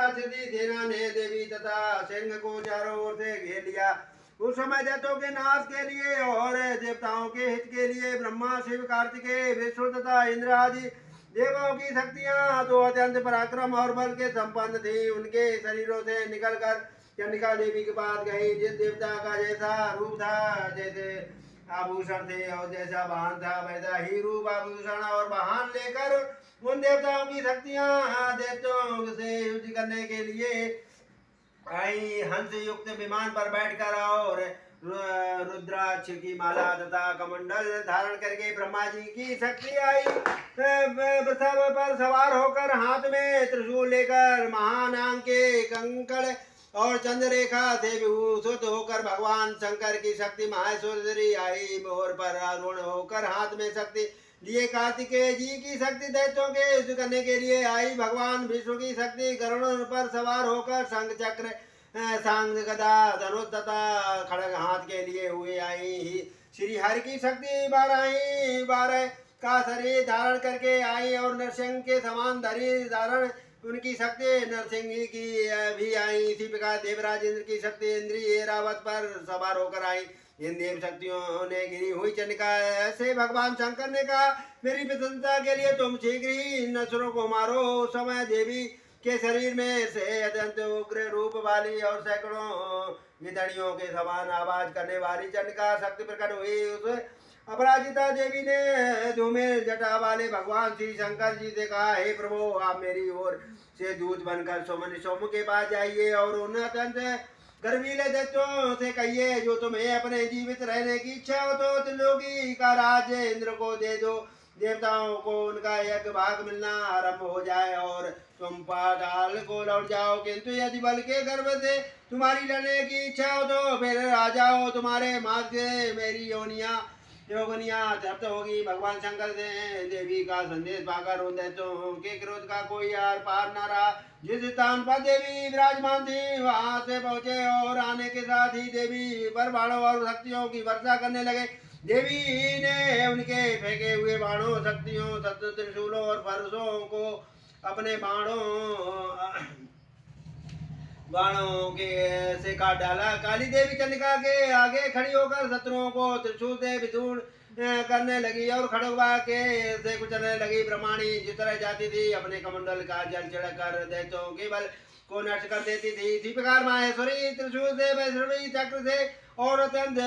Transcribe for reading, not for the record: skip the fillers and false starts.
राक्षसी सेना ने देवी तथा सिंह को चारों ओर से घेर लिया। उस समय दैत्यों के नाश के लिए और देवताओं के हित के लिए ब्रह्मा, शिव, कार्तिकेय, विष्णु तथा इंद्र आदि देवों की शक्तियां तो अत्यंत पराक्रम और बल के संपन्न थी। उनके शरीरों से निकलकर चंडिका देवी के पास गई। जिस देवता का जैसा रूप था, जैसे आभूषण थे और जैसा वाहन था, वैसा ही रूप, आभूषण और वाहन लेकर उन देवताओं की शक्तियां दैत्यों से युद्ध करने के लिए आई। हंस युक्त विमान पर बैठकर और रुद्राक्ष की माला तथा कमंडल धारण करके ब्रह्मा जी की शक्ति आई। वृषभ पर सवार होकर हाथ में त्रिशूल लेकर महानांग के कंकड़ और चंद्ररेखा से विभूषित होकर भगवान शंकर की शक्ति माहेश्वरी आई। मोर पर आरूढ़ होकर हाथ में शक्ति लिए कार्तिकेय जी की शक्ति दैत्यों के युद्ध करने के लिए आई। भगवान विष्णु की शक्ति गरुड़ पर सवार होकर शंख चक्र सांग गदा धनुष तथा खड़ग हाथ के लिए हुए आई। श्री हरि की शक्ति 12 का शरीर धारण करके आई और नरसिंह के समान धरी धारण उनकी शक्ति नरसिंह की भी आई। इसी प्रकार देवराज इंद्र की शक्ति इंद्रिय रावत पर सवार होकर आई। इन देव शक्तियों ने गिरी हुई चंडिका से भगवान शंकर ने कहा, मेरी प्रसन्नता के लिए तुम शीघ्र ही इन असुरों को मारो। उस समय देवी के शरीर में से अत्यंत उग्र रूप वाली और सैकड़ों गिदड़ियों के समान आवाज करने वाली चंडिका शक्ति प्रकट हुई। उस अपराजिता देवी ने धूमिल जटा वाले भगवान श्री शंकर जी से कहा, हे प्रभु, आप मेरी ओर से दूत बनकर सोम के पास जाइए और उन अत्यंत गर्वीले दैत्यों से कहिए, जो तुम्हें अपने जीवित रहने की इच्छा हो तो त्रिलोकी का राज्य इंद्र को दे दो। देवताओं को उनका यज्ञ भाग मिलना आरंभ हो जाए और तुम पाताल को लौट जाओ। किंतु यदि बल के गर्भ से तुम्हारी लड़ने की इच्छा हो तो फिर आ जाओ। तुम्हारे मार्ग से मेरी योगनिया तृप्त होगी। भगवान शंकर से देवी का संदेश पाकर उन दैत्यों के क्रोध का कोई आर पार न रहा। जिस स्थान पर देवी विराजमान थी वहां से पहुंचे और आने के साथ ही देवी पर बाणों और शक्तियों की वर्षा करने लगे। देवी ने उनके फेंके हुए बाणों, शक्तियों, शस्त्र, त्रिशूलों और फरसों को अपने बाणों के से काट डाला। काली देवी चंडिका के आगे खड़ी होकर शत्रुओं को त्रिशूल से विदूर करने लगी और खड़गवा के से कुचलने लगी। ब्रह्माणी जिस तरह जाती थी अपने कमंडल का जल छिड़कर दैत्यों के बल को नष्ट कर देती थी, इसी प्रकार माहेश्वरी त्रिशूल से, वैष्णवी चक्र से और अत्यंत